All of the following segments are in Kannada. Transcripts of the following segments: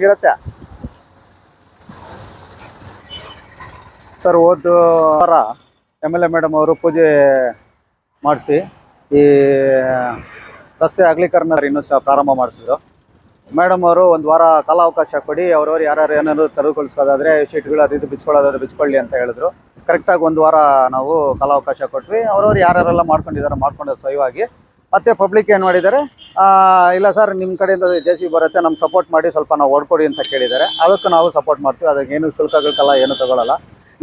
ಹಂಗಿರುತ್ತೆ ಸರ್. ಹೋದ ವಾರ MLA ಮೇಡಮ್ ಅವರು ಪೂಜೆ ಮಾಡಿಸಿ ಈ ರಸ್ತೆ ಅಗಲೀಕರಣ ಇನ್ನೂ ಪ್ರಾರಂಭ ಮಾಡಿಸಿದ್ರು. ಮೇಡಮ್ ಅವರು ಒಂದು ವಾರ ಕಾಲಾವಕಾಶ ಕೊಡಿ, ಅವ್ರವ್ರು ಯಾರ್ಯಾರು ಏನಾದ್ರು ತೆರವುಗೊಳಿಸೋದಾದರೆ ಶೀಟ್ಗಳು ಅದು ಇದು ಬಿಚ್ಕೊಳ್ಳೋದಾದ್ರೆ ಬಿಚ್ಕೊಳ್ಳಿ ಅಂತ ಹೇಳಿದ್ರು. ಕರೆಕ್ಟಾಗಿ ಒಂದು ವಾರ ನಾವು ಕಾಲಾವಕಾಶ ಕೊಟ್ವಿ. ಅವ್ರವ್ರು ಯಾರ್ಯಾರೆಲ್ಲ ಮಾಡ್ಕೊಂಡಿದ್ದಾರೆ ಮಾಡ್ಕೊಂಡಿದ್ದು ಸಹಿವಾಗಿ. ಮತ್ತು ಪಬ್ಲಿಕ್ ಏನು ಮಾಡಿದ್ದಾರೆ, ಇಲ್ಲ ಸರ್ ನಿಮ್ಮ ಕಡೆಯಿಂದ JCB ಬರುತ್ತೆ, ನಮ್ಗೆ ಸಪೋರ್ಟ್ ಮಾಡಿ ಸ್ವಲ್ಪ ನಾವು ಓಡ್ಕೊಡಿ ಅಂತ ಕೇಳಿದ್ದಾರೆ. ಅದಕ್ಕೆ ನಾವು ಸಪೋರ್ಟ್ ಮಾಡ್ತೀವಿ. ಅದಕ್ಕೆ ಏನು ಶುಲ್ಕಗಳಕ್ಕೆಲ್ಲ ಏನು ತಗೊಳ್ಳಲ್ಲ.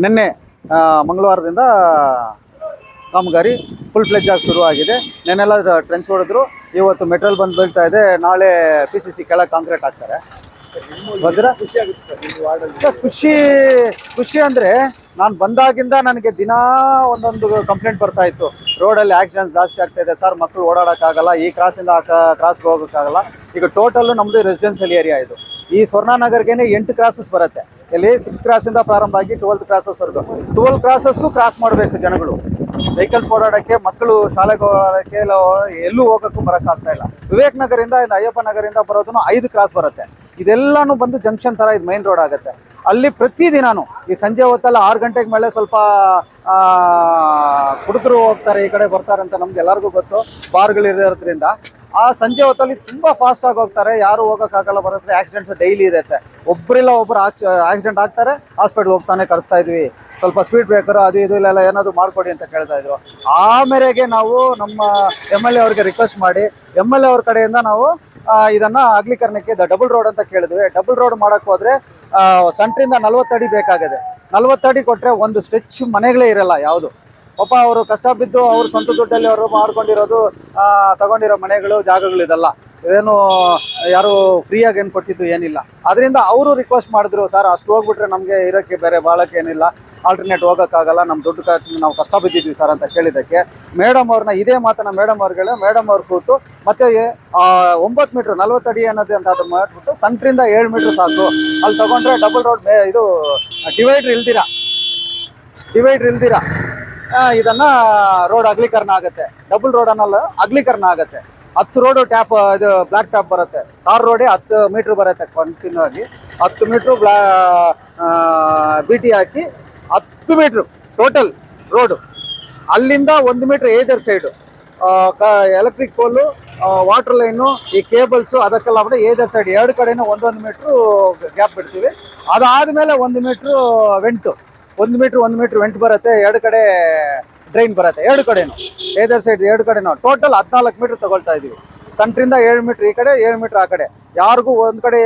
ನಿನ್ನೆ ಮಂಗಳವಾರದಿಂದ ಕಾಮಗಾರಿ ಫುಲ್ ಫ್ಲೆಜ್ ಆಗಿ ಶುರುವಾಗಿದೆ. ನೆನ್ನೆಲ್ಲ ಟ್ರೆಂಚ್ ಹೊಡೆದ್ರು, ಇವತ್ತು ಮೆಟೀರಿಯಲ್ ಬಂದು ಬೀಳ್ತಾ ಇದೆ. ನಾಳೆ PCC ಕೆಳಗೆ ಕಾಂಕ್ರೀಟ್ ಹಾಕ್ತಾರೆ. ಖುಷಿ ಅಂದರೆ ನಾನು ಬಂದಾಗಿಂದ ನನಗೆ ದಿನಾ ಒಂದೊಂದು ಕಂಪ್ಲೇಂಟ್ ಬರ್ತಾ ಇತ್ತು. ರೋಡಲ್ಲಿ ಆಕ್ಸಿಡೆಂಟ್ಸ್ ಜಾಸ್ತಿ ಆಗ್ತಾ ಇದೆ ಸರ್, ಮಕ್ಕಳು ಓಡಾಡೋಕ್ಕಾಗಲ್ಲ, ಈ ಕ್ರಾಸಿಂದ ಕ್ರಾಸ್ಗೆ ಹೋಗೋಕ್ಕಾಗಲ್ಲ. ಈಗ ಟೋಟಲ್ಲು ನಮ್ಮದು ರೆಸಿಡೆನ್ಷಿಯಲ್ ಏರಿಯಾ ಇದು. ಈ ಸ್ವರ್ಣನಗರ್ಗೆ 8 ಕ್ರಾಸಸ್ ಬರುತ್ತೆ. ಇಲ್ಲಿ 6 ಕ್ರಾಸಿಂದ ಪ್ರಾರಂಭ ಆಗಿ 12 ಕ್ರಾಸಸ್ವರೆಗೂ 12 ಕ್ರಾಸಸ್ಸು ಕ್ರಾಸ್ ಮಾಡಬೇಕು ಜನಗಳು. ವೆಹಿಕಲ್ಸ್ ಓಡಾಡೋಕ್ಕೆ, ಮಕ್ಕಳು ಶಾಲೆಗೆ ಓಡಾಡೋಕ್ಕೆ, ಎಲ್ಲೂ ಹೋಗೋಕ್ಕೂ ಬರೋಕ್ಕಾಗ್ತಾ ಇಲ್ಲ. ವಿವೇಕ್ ನಗರಿಂದ ಅಯ್ಯಪ್ಪ ನಗರಿಂದ ಬರೋದನ್ನು 5 ಕ್ರಾಸ್ ಬರುತ್ತೆ. ಇದೆಲ್ಲನೂ ಬಂದು ಜಂಕ್ಷನ್ ಥರ ಇದು ಮೈನ್ ರೋಡ್ ಆಗುತ್ತೆ. ಅಲ್ಲಿ ಪ್ರತಿದಿನಾನು ಈ ಸಂಜೆ ಹೊತ್ತಲ್ಲ 6 ಗಂಟೆಗೆ ಮೇಲೆ ಸ್ವಲ್ಪ ಹುಡುಗರು ಹೋಗ್ತಾರೆ, ಈ ಕಡೆ ಬರ್ತಾರೆ ಅಂತ ನಮ್ಗೆ ಎಲ್ಲರಿಗೂ ಗೊತ್ತು. ಬಾರ್ಗಳಿರೋದ್ರಿಂದ ಆ ಸಂಜೆ ಹೊತ್ತಲ್ಲಿ ತುಂಬ ಫಾಸ್ಟಾಗಿ ಹೋಗ್ತಾರೆ. ಯಾರು ಹೋಗೋಕ್ಕಾಗಲ್ಲ, ಬರುತ್ತೆ. ಆಕ್ಸಿಡೆಂಟ್ಸ್ ಡೈಲಿ ಇರುತ್ತೆ. ಒಬ್ಬರಿಲ್ಲ ಒಬ್ಬರು ಆಕ್ಸಿಡೆಂಟ್ ಆಗ್ತಾರೆ, ಹಾಸ್ಪಿಟ್ಲ್ ಹೋಗ್ತಾನೆ ಕಳಿಸ್ತಾ ಇದ್ವಿ. ಸ್ವಲ್ಪ ಸ್ಪೀಡ್ ಬ್ರೇಕರು ಅದು ಇದು ಇಲ್ಲೆಲ್ಲ ಏನಾದರೂ ಮಾಡಿಕೊಡಿ ಅಂತ ಕೇಳ್ತಾ ಇದ್ರು. ಆ ಮೇರೆಗೆ ನಾವು ನಮ್ಮ MLA ಅವ್ರಿಗೆ ರಿಕ್ವೆಸ್ಟ್ ಮಾಡಿ MLA ಅವ್ರ ಕಡೆಯಿಂದ ನಾವು ಇದನ್ನು ಅಗಲೀಕರಣಕ್ಕೆ ಡಬಲ್ ರೋಡ್ ಅಂತ ಕೇಳಿದ್ವಿ. ಡಬಲ್ ರೋಡ್ ಮಾಡೋಕ್ಕೆ ಹೋದರೆ ಸೆಂಟ್ರಿಂದ 40 ಅಡಿ ಬೇಕಾಗಿದೆ. 40 ಅಡಿ ಕೊಟ್ಟರೆ ಒಂದು ಸ್ಟ್ರೆಚ್ ಮನೆಗಳೇ ಇರಲ್ಲ ಯಾವುದು. ಪಾಪ ಅವರು ಕಷ್ಟ ಬಿದ್ದು ಅವ್ರ ಸ್ವಂತ ದುಡ್ಡಲ್ಲಿ ಅವರು ಮಾಡ್ಕೊಂಡಿರೋದು, ತಗೊಂಡಿರೋ ಮನೆಗಳು ಜಾಗಗಳು ಇದೆಲ್ಲ ಏನು ಯಾರು ಫ್ರೀಯಾಗಿ ಏನು ಕೊಟ್ಟಿದ್ದು ಏನಿಲ್ಲ. ಅದರಿಂದ ಅವರು ರಿಕ್ವೆಸ್ಟ್ ಮಾಡಿದ್ರು, ಸರ್ ಅಷ್ಟು ಹೋಗ್ಬಿಟ್ರೆ ನಮಗೆ ಇರೋಕ್ಕೆ ಬೇರೆ ಭಾಳಕ್ಕೆ ಏನಿಲ್ಲ, ಆಲ್ಟರ್ನೇಟ್ ಹೋಗೋಕ್ಕಾಗಲ್ಲ, ನಮ್ಮ ದುಡ್ಡು ನಾವು ಕಷ್ಟ ಬಿದ್ದಿದ್ವಿ ಸರ್ ಅಂತ ಕೇಳಿದ್ದಕ್ಕೆ ಮೇಡಮ್ ಅವ್ರನ್ನ ಇದೇ ಮಾತನ್ನ ಮೇಡಮ್ ಮೇಡಮ್ ಅವ್ರು ಕೂತು ಮತ್ತೆ 9 ಮೀಟ್ರ್ 40 ಅಡಿ ಅನ್ನೋದು ಅಂತ ಅದನ್ನು ಮಾಡಿಬಿಟ್ಟು ಸೆಂಟ್ರಿಂದ 7 ಮೀಟ್ರ್ ಸಾಕು, ಅಲ್ಲಿ ತಗೊಂಡ್ರೆ ಡಬಲ್ ರೋಡ್ ಇದು ಡಿವೈಡ್ರ್ ಇಲ್ದಿರ ಇದನ್ನು ರೋಡ್ ಅಗಲೀಕರಣ ಆಗುತ್ತೆ. ಡಬಲ್ ರೋಡ್ ಅನ್ನಲ್ಲ, ಅಗಲೀಕರಣ ಆಗುತ್ತೆ. 10 ರೋಡು ಟ್ಯಾಪ್ ಇದು ಬ್ಲ್ಯಾಕ್ ಟ್ಯಾಪ್ ಬರುತ್ತೆ. ಟಾರ್ ರೋಡೇ 10 ಮೀಟ್ರ್ ಬರುತ್ತೆ ಕಂಟಿನ್ಯೂ ಆಗಿ. 10 ಮೀಟ್ರು BT ಹಾಕಿ 10 ಮೀಟ್ರು ಟೋಟಲ್ ರೋಡು. ಅಲ್ಲಿಂದ 1 ಮೀಟ್ರ್ ಏದರ್ ಸೈಡು ಎಲೆಕ್ಟ್ರಿಕ್ ಪೋಲು, ವಾಟರ್ ಲೈನು, ಈ ಕೇಬಲ್ಸು ಅದಕ್ಕೆಲ್ಲ ಬಿಟ್ಟು ಏದರ್ ಸೈಡ್ 2 ಕಡೆನೂ 1 ಮೀಟ್ರು ಗ್ಯಾಪ್ ಬಿಡ್ತೀವಿ. ಅದಾದಮೇಲೆ 1 ಮೀಟ್ರು ವೆಂಟು, 1 ಮೀಟ್ರ್ ವೆಂಟ್ ಬರುತ್ತೆ. 2 ಕಡೆ ಡ್ರೈನ್ ಬರುತ್ತೆ. 2 ಕಡೆನೂ ಏದರ್ ಸೈಡ್ 2 ಕಡೆನೂ ಟೋಟಲ್ 14 ಮೀಟ್ರ್ ತಗೊಳ್ತಾ ಇದ್ದೀವಿ. ಸೆಂಟ್ರಿಂದ 7 ಮೀಟ್ರ್ ಈ ಕಡೆ, 7 ಮೀಟ್ರ್ ಆ ಕಡೆ. ಯಾರಿಗೂ ಒಂದು ಕಡೆ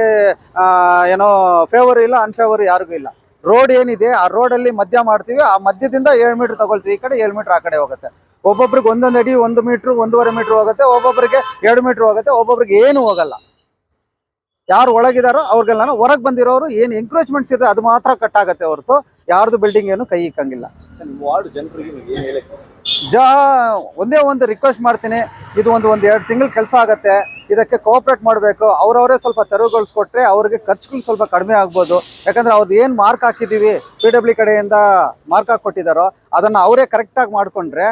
ಏನೋ ಫೇವರ್ ಇಲ್ಲ, ಅನ್ಫೇವರ್ ಯಾರಿಗೂ ಇಲ್ಲ. ರೋಡ್ ಏನಿದೆ ಆ ರೋಡಲ್ಲಿ ಮಧ್ಯ ಮಾಡ್ತೀವಿ. ಆ ಮಧ್ಯದಿಂದ 7 ಮೀಟ್ರ್ ತಗೊಳ್ತೀವಿ. ಈ ಕಡೆ 7 ಮೀಟ್ರ್ ಆ ಕಡೆ ಹೋಗುತ್ತೆ. ಒಬ್ಬೊಬ್ರಿಗೆ 1 ಅಡಿ 1 ಮೀಟ್ರ್ 1.5 ಮೀಟ್ರ್ ಹೋಗುತ್ತೆ. ಒಬ್ಬೊಬ್ಬರಿಗೆ 2 ಮೀಟ್ರ್ ಹೋಗುತ್ತೆ. ಒಬ್ಬೊಬ್ರಿಗೆ ಏನು ಹೋಗಲ್ಲ. ಯಾರು ಒಳಗಿದಾರೋ ಅವ್ರಿಗೆಲ್ಲ, ಹೊರಗೆ ಬಂದಿರೋರು ಏನು ಎಂಕ್ರೋಚ್ಮೆಂಟ್ಸ್ ಇದೆ ಅದು ಮಾತ್ರ ಕಟ್ ಆಗುತ್ತೆ ಹೊರತು ಯಾರ್ದು ಬಿಲ್ಡಿಂಗ್ ಏನು ಕೈ ಇಕ್ಕಂಗಿಲ್ಲ. ವಾರ್ಡ್ ಜನರಿಗೆ ಒಂದೇ ಒಂದು ರಿಕ್ವೆಸ್ಟ್ ಮಾಡ್ತೀನಿ, ಇದು ಒಂದು 2 ತಿಂಗಳು ಕೆಲಸ ಆಗುತ್ತೆ. ಇದಕ್ಕೆ ಕೋಆಪ್ರೇಟ್ ಮಾಡಬೇಕು. ಅವರವರೇ ಸ್ವಲ್ಪ ತೆರವುಗೊಳಿಸ್ಕೊಟ್ರೆ ಅವ್ರಿಗೆ ಖರ್ಚುಗಳು ಸ್ವಲ್ಪ ಕಡಿಮೆ ಆಗ್ಬೋದು. ಯಾಕಂದರೆ ಅವ್ರದ್ದು ಏನು ಮಾರ್ಕ್ ಹಾಕಿದ್ದೀವಿ PW ಕಡೆಯಿಂದ ಮಾರ್ಕ್ ಹಾಕಿಕೊಟ್ಟಿದ್ದಾರೋ ಅದನ್ನು ಅವರೇ ಕರೆಕ್ಟಾಗಿ ಮಾಡಿಕೊಂಡ್ರೆ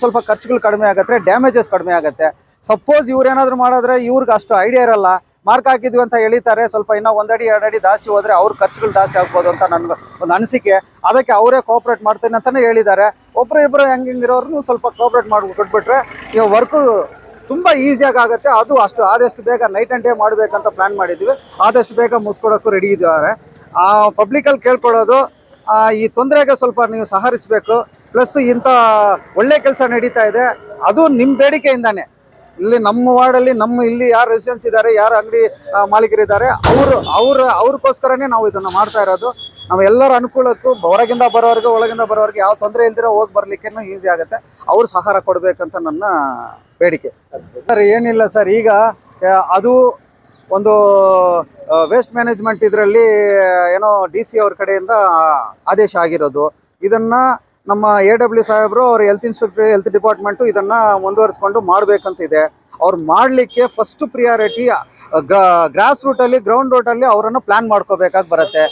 ಸ್ವಲ್ಪ ಖರ್ಚುಗಳು ಕಡಿಮೆ ಆಗುತ್ತೆ, ಡ್ಯಾಮೇಜಸ್ ಕಡಿಮೆ ಆಗುತ್ತೆ. ಸಪೋಸ್ ಇವ್ರೇನಾದರೂ ಮಾಡಿದ್ರೆ ಇವ್ರಿಗೆ ಅಷ್ಟು ಐಡಿಯಾ ಇರಲ್ಲ, ಮಾರ್ಕ್ ಹಾಕಿದ್ವಿ ಅಂತ ಹೇಳಿತಾರೆ, ಸ್ವಲ್ಪ ಇನ್ನೂ 1 ಅಡಿ 2 ಅಡಿ ಜಾಸ್ತಿ ಹೋದರೆ ಅವ್ರ ಖರ್ಚುಗಳು ಜಾಸ್ತಿ ಆಗ್ಬೋದು ಅಂತ ನನಗೆ ಒಂದು ಅನಿಸಿಕೆ. ಅದಕ್ಕೆ ಅವರೇ ಕೋಆಪ್ರೇಟ್ ಮಾಡ್ತೀನಿ ಅಂತಲೇ ಹೇಳಿದ್ದಾರೆ. ಒಬ್ಬರು ಹೆಂಗಿರೋರು ಸ್ವಲ್ಪ ಕೋಆಪ್ರೇಟ್ ಮಾಡಿ ಕೊಟ್ಬಿಟ್ರೆ ಈಗ ವರ್ಕು ತುಂಬ ಈಸಿಯಾಗಿ ಆಗುತ್ತೆ. ಅದು ಆದಷ್ಟು ಬೇಗ ನೈಟ್ ಆ್ಯಂಡ್ ಡೇ ಮಾಡಬೇಕಂತ ಪ್ಲ್ಯಾನ್ ಮಾಡಿದ್ವಿ. ಆದಷ್ಟು ಬೇಗ ಮುಗಿಸ್ಕೊಡೋಕ್ಕೂ ರೆಡಿ ಇದ್ದಾರೆ. ಪಬ್ಲಿಕಲ್ಲಿ ಕೇಳ್ಕೊಳ್ಳೋದು, ಈ ತೊಂದರೆಗೆ ಸ್ವಲ್ಪ ನೀವು ಸಹಕರಿಸಬೇಕು. ಪ್ಲಸ್ ಇಂಥ ಒಳ್ಳೆ ಕೆಲಸ ನಡೀತಾ ಇದೆ, ಅದು ನಿಮ್ಮ ಬೇಡಿಕೆಯಿಂದಾನೆ. ಇಲ್ಲಿ ನಮ್ಮ ವಾರ್ಡಲ್ಲಿ ಇಲ್ಲಿ ಯಾರು ರೆಸಿಡೆನ್ಸ್ ಇದ್ದಾರೆ, ಯಾರು ಅಂಗಡಿ ಮಾಲೀಕರಿದ್ದಾರೆ, ಅವ್ರಿಗೋಸ್ಕರನೇ ನಾವು ಇದನ್ನು ಮಾಡ್ತಾ ಇರೋದು. ನಾವು ಎಲ್ಲರ ಅನುಕೂಲಕ್ಕೂ ಹೊರಗಿಂದ ಬರೋರಿಗೆ ಒಳಗಿಂದ ಬರೋರಿಗೆ ಯಾವ ತೊಂದರೆ ಇಲ್ದಿರೋ ಹೋಗಿ ಬರಲಿಕ್ಕೇನು ಈಸಿ ಆಗುತ್ತೆ. ಅವ್ರು ಸಹಕಾರ ಕೊಡಬೇಕಂತ ನನ್ನ ಬೇಡಿಕೆ. ಸರ್ ಏನಿಲ್ಲ ಸರ್, ಈಗ ಅದು ಒಂದು ವೇಸ್ಟ್ ಮ್ಯಾನೇಜ್ಮೆಂಟ್ ಇದರಲ್ಲಿ ಏನೋ DC ಅವ್ರ ಕಡೆಯಿಂದ ಆದೇಶ ಆಗಿರೋದು. ಇದನ್ನು ನಮ್ಮ AW ಸಾಹೇಬರು, ಅವ್ರ ಹೆಲ್ತ್ ಇನ್ಸ್ಪೆಕ್ಟರ್, ಹೆಲ್ತ್ ಡಿಪಾರ್ಟ್ಮೆಂಟು ಇದನ್ನು ಮುಂದುವರಿಸ್ಕೊಂಡು ಮಾಡಬೇಕಂತಿದೆ. ಅವ್ರು ಮಾಡಲಿಕ್ಕೆ ಫಸ್ಟ್ ಪ್ರಿಯಾರಿಟಿ ಗ್ರಾಸ್ ರೂಟಲ್ಲಿ, ಗ್ರೌಂಡ್ ರೂಟಲ್ಲಿ ಅವರನ್ನು ಪ್ಲ್ಯಾನ್ ಮಾಡ್ಕೋಬೇಕಾಗಿ ಬರುತ್ತೆ.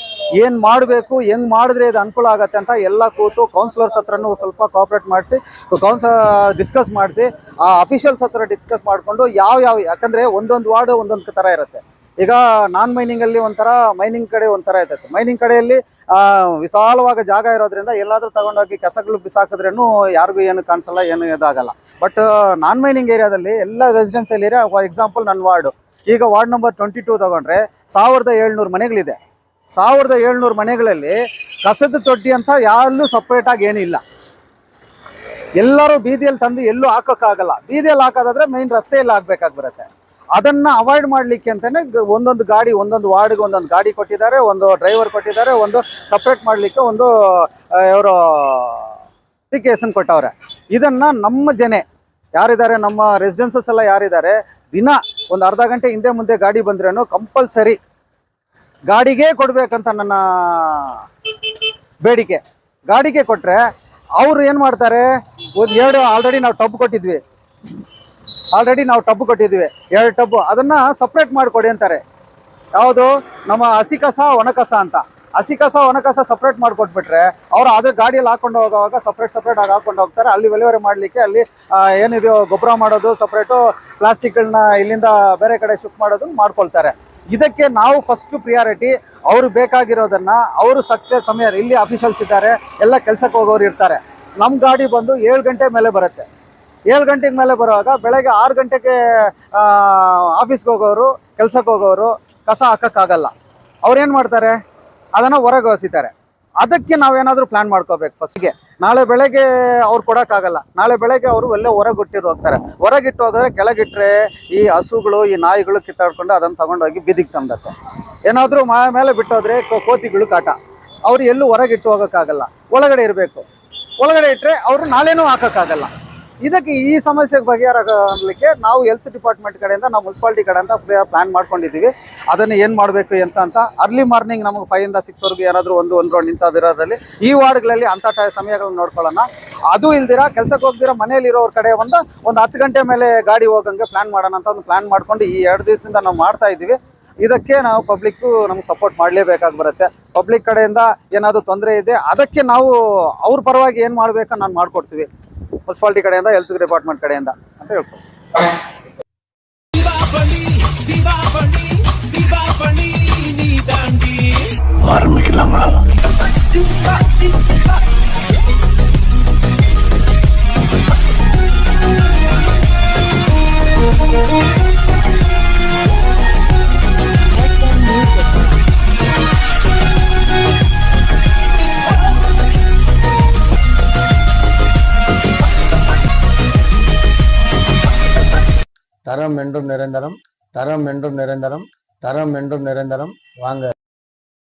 ಏನು ಮಾಡಬೇಕು, ಹೆಂಗೆ ಮಾಡಿದ್ರೆ ಇದು ಅನುಕೂಲ ಆಗುತ್ತೆ ಅಂತ ಎಲ್ಲ ಕೂತು ಕೌನ್ಸಿಲರ್ಸ್ ಹತ್ರನೂ ಸ್ವಲ್ಪ ಕೋಆಪ್ರೇಟ್ ಮಾಡಿಸಿ, ಡಿಸ್ಕಸ್ ಮಾಡಿಸಿ, ಆ ಅಫಿಷಿಯಲ್ಸ್ ಹತ್ರ ಡಿಸ್ಕಸ್ ಮಾಡಿಕೊಂಡು ಯಾಕಂದರೆ ಒಂದೊಂದು ವಾರ್ಡು ಒಂದೊಂದು ಥರ ಇರುತ್ತೆ. ಈಗ ನಾನ್ ಮೈನಿಂಗ್ ಅಲ್ಲಿ ಒಂಥರ, ಮೈನಿಂಗ್ ಕಡೆ ಒಂಥರ ಇರ್ತೈತೆ. ಮೈನಿಂಗ್ ಕಡೆಯಲ್ಲಿ ವಿಶಾಲವಾಗಿ ಜಾಗ ಇರೋದ್ರಿಂದ ಎಲ್ಲಾದ್ರೂ ತಗೊಂಡೋಗಿ ಕಸಗಳು ಬಿಸಾಕಿದ್ರೇನು ಯಾರಿಗೂ ಏನು ಕಾಣಿಸಲ್ಲ, ಏನು ಇದಾಗಲ್ಲ. ಬಟ್ ನಾನ್ ಮೈನಿಂಗ್ ಏರಿಯಾದಲ್ಲಿ ಎಲ್ಲ ರೆಸಿಡೆನ್ಸಿಯಲ್ ಏರಿಯಾ, ಎಕ್ಸಾಂಪಲ್ ನನ್ನ ವಾರ್ಡು, ಈಗ ವಾರ್ಡ್ ನಂಬರ್ 22 ತಗೊಂಡ್ರೆ 1700 ಮನೆಗಳಿದೆ. 1700 ಮನೆಗಳಲ್ಲಿ ಕಸದ ತೊಟ್ಟಿ ಅಂತ ಯಾರಲ್ಲೂ ಸಪ್ರೇಟ್ ಆಗಿ ಏನಿಲ್ಲ. ಎಲ್ಲರೂ ಬೀದಿಯಲ್ಲಿ ತಂದು ಎಲ್ಲೂ ಹಾಕೋಕ್ಕಾಗಲ್ಲ. ಬೀದಿಯಲ್ಲಿ ಹಾಕೋದಾದ್ರೆ ಮೈನ್ ರಸ್ತೆಯಲ್ಲಿ ಹಾಕ್ಬೇಕಾಗಿ ಬರುತ್ತೆ. ಅದನ್ನ ಅವಾಯ್ಡ್ ಮಾಡ್ಲಿಕ್ಕೆ ಅಂತಾನೆ ಒಂದೊಂದು ಗಾಡಿ, ಒಂದೊಂದು ವಾರ್ಡ್ಗೆ ಒಂದೊಂದು ಗಾಡಿ ಕೊಟ್ಟಿದ್ದಾರೆ, ಒಂದು ಡ್ರೈವರ್ ಕೊಟ್ಟಿದ್ದಾರೆ, ಒಂದು ಸಪ್ರೇಟ್ ಮಾಡ್ಲಿಕ್ಕೆ ಒಂದು ಇವರು ಅಪ್ಲಿಕೇಶನ್ ಕೊಟ್ಟವ್ರೆ. ಇದನ್ನ ನಮ್ಮ ಜನ ಯಾರಿದ್ದಾರೆ, ನಮ್ಮ ರೆಸಿಡೆನ್ಸಸ್ ಎಲ್ಲ ಯಾರಿದ್ದಾರೆ, ದಿನ ಒಂದು ಅರ್ಧ ಗಂಟೆ ಹಿಂದೆ ಮುಂದೆ ಗಾಡಿ ಬಂದ್ರೇನು ಕಂಪಲ್ಸರಿ ಗಾಡಿಗೆ ಕೊಡ್ಬೇಕಂತ ನನ್ನ ಬೇಡಿಕೆ. ಗಾಡಿಗೆ ಕೊಟ್ರೆ ಅವ್ರು ಏನ್ ಮಾಡ್ತಾರೆ, ಆಲ್ರೆಡಿ ನಾವು ಟಬ್ ಕೊಟ್ಟಿದ್ವಿ, 2 ಟಬ್, ಅದನ್ನ ಸಪ್ರೇಟ್ ಮಾಡಿಕೊಡಿ ಅಂತಾರೆ. ಯಾವುದು, ನಮ್ಮ ಹಸಿ ಕಸ ಒಣ ಕಸ ಅಂತ. ಹಸಿ ಕಸ ಒಣ ಕಸ ಸಪ್ರೇಟ್ ಮಾಡಿಕೊಟ್ಬಿಟ್ರೆ ಅವ್ರು ಅದ್ರ ಗಾಡಿಯಲ್ಲಿ ಹಾಕೊಂಡು ಹೋಗುವಾಗ ಸಪ್ರೇಟ್ ಆಗಿ ಹಾಕೊಂಡು ಹೋಗ್ತಾರೆ. ಅಲ್ಲಿ ಡೆಲಿವರಿ ಮಾಡಲಿಕ್ಕೆ ಅಲ್ಲಿ ಏನಿದೆಯೋ ಗೊಬ್ಬರ ಮಾಡೋದು ಸಪ್ರೇಟು, ಪ್ಲಾಸ್ಟಿಕ್ಗಳನ್ನ ಇಲ್ಲಿಂದ ಬೇರೆ ಕಡೆ ಶಿಫ್ಟ್ ಮಾಡೋದು ಮಾಡ್ಕೊಳ್ತಾರೆ. ಇದಕ್ಕೆ ನಾವು ಫಸ್ಟ್ ಪ್ರಿಯಾರಿಟಿ, ಅವ್ರು ಬೇಕಾಗಿರೋದನ್ನ ಅವರು ಸಮಯ, ಇಲ್ಲಿ ಅಫಿಷಿಯಲ್ಸ್ ಇದ್ದಾರೆ, ಎಲ್ಲ ಕೆಲ್ಸಕ್ಕೆ ಹೋಗೋರು ಇರ್ತಾರೆ. ನಮ್ಮ ಗಾಡಿ ಬಂದು 7 ಗಂಟೆ ಮೇಲೆ ಬರುತ್ತೆ. 7 ಗಂಟೆಗೆ ಮೇಲೆ ಬರುವಾಗ ಬೆಳಗ್ಗೆ 6 ಗಂಟೆಗೆ ಆಫೀಸ್ಗೆ ಹೋಗೋರು, ಕೆಲ್ಸಕ್ಕೆ ಹೋಗೋರು ಕಸ ಹಾಕಕ್ಕಾಗಲ್ಲ. ಅವ್ರೇನು ಮಾಡ್ತಾರೆ, ಅದನ್ನು ಹೊರಗೆ ಹೊಸಿತಾರೆ. ಅದಕ್ಕೆ ನಾವೇನಾದರೂ ಪ್ಲಾನ್ ಮಾಡ್ಕೋಬೇಕು ಫಸ್ಟ್ಗೆ. ನಾಳೆ ಬೆಳಗ್ಗೆ ಅವ್ರು ಕೊಡೋಕ್ಕಾಗಲ್ಲ. ನಾಳೆ ಬೆಳಗ್ಗೆ ಅವರು ಎಲ್ಲ ಹೊರಗಿಟ್ಟಿರು ಹೋಗ್ತಾರೆ. ಹೊರಗಿಟ್ಟು ಹೋಗಿದ್ರೆ ಕೆಳಗಿಟ್ರೆ ಈ ಹಸುಗಳು, ಈ ನಾಯಿಗಳು ಕಿತ್ತಾಡ್ಕೊಂಡು ಅದನ್ನು ತಗೊಂಡೋಗಿ ಬೀದಿಗೆ ತಂದತ್ತೆ. ಏನಾದರೂ ಮೇಲೆ ಬಿಟ್ಟೋದ್ರೆ ಕೋತಿಗಳು ಕಾಟ. ಅವ್ರು ಎಲ್ಲೂ ಹೊರಗಿಟ್ಟು ಹೋಗೋಕ್ಕಾಗಲ್ಲ, ಒಳಗಡೆ ಇರಬೇಕು. ಒಳಗಡೆ ಇಟ್ಟರೆ ಅವರು ನಾಳೆನೂ ಹಾಕೋಕ್ಕಾಗಲ್ಲ. ಇದಕ್ಕೆ ಈ ಸಮಸ್ಯೆಗೆ ಬಗೆಹರಿಸಲಿಕ್ಕೆ ನಾವು ಹೆಲ್ತ್ ಡಿಪಾರ್ಟ್ಮೆಂಟ್ ಕಡೆಯಿಂದ, ನಾವು ಮುನ್ಸಿಪಾಲಿಟಿ ಕಡೆಯಿಂದ ಪ್ಲಾನ್ ಮಾಡ್ಕೊಂಡಿದ್ದೀವಿ. ಅದನ್ನು ಏನು ಮಾಡಬೇಕು ಅಂತ ಅರ್ಲಿ ಮಾರ್ನಿಂಗ್ ನಮಗೆ 5 ಇಂದ 6 ವರೆಗೂ ಏನಾದರೂ ಒಂದು ರೌಂಡ್ ಇಂಥದ್ದಿರೋದ್ರಲ್ಲಿ ಈ ವಾರ್ಡ್ಗಳಲ್ಲಿ ಅಂಥ ಸಮಯಗಳನ್ನ ನೋಡ್ಕೊಳ್ಳೋಣ. ಅದು ಇಲ್ದಿರ ಕೆಲ್ಸಕ್ಕೆ ಹೋಗ್ದಿರ ಮನೇಲಿರೋರ ಕಡೆ ಒಂದು 10 ಗಂಟೆ ಮೇಲೆ ಗಾಡಿ ಹೋಗಂಗೆ ಪ್ಲಾನ್ ಮಾಡೋಣ ಅಂತ ಒಂದು ಪ್ಲಾನ್ ಮಾಡ್ಕೊಂಡು ಈ 2 ದಿವಸದಿಂದ ನಾವು ಮಾಡ್ತಾ ಇದ್ದೀವಿ. ಇದಕ್ಕೆ ನಾವು ಪಬ್ಲಿಕ್ಕು ನಮ್ಗೆ ಸಪೋರ್ಟ್ ಮಾಡಲೇಬೇಕಾಗಿ ಬರುತ್ತೆ. ಪಬ್ಲಿಕ್ ಕಡೆಯಿಂದ ಏನಾದರೂ ತೊಂದರೆ ಇದೆ, ಅದಕ್ಕೆ ನಾವು ಅವ್ರ ಪರವಾಗಿ ಏನು ಮಾಡಬೇಕು ನಾನು ಮಾಡಿಕೊಡ್ತೀವಿ, ಮುನ್ಸಿಪಾಲಿಟಿ ಕಡೆಯಿಂದ, ಹೆಲ್ತ್ ಡಿಪಾರ್ಟ್ಮೆಂಟ್ ಕಡೆಯಿಂದ ಅಂತ ಹೇಳ್ಬೋದು. தரம் என்றும் நிரந்தரம், தரம் என்றும் நிரந்தரம், தரம் என்றும் நிரந்தரம். வாங்க.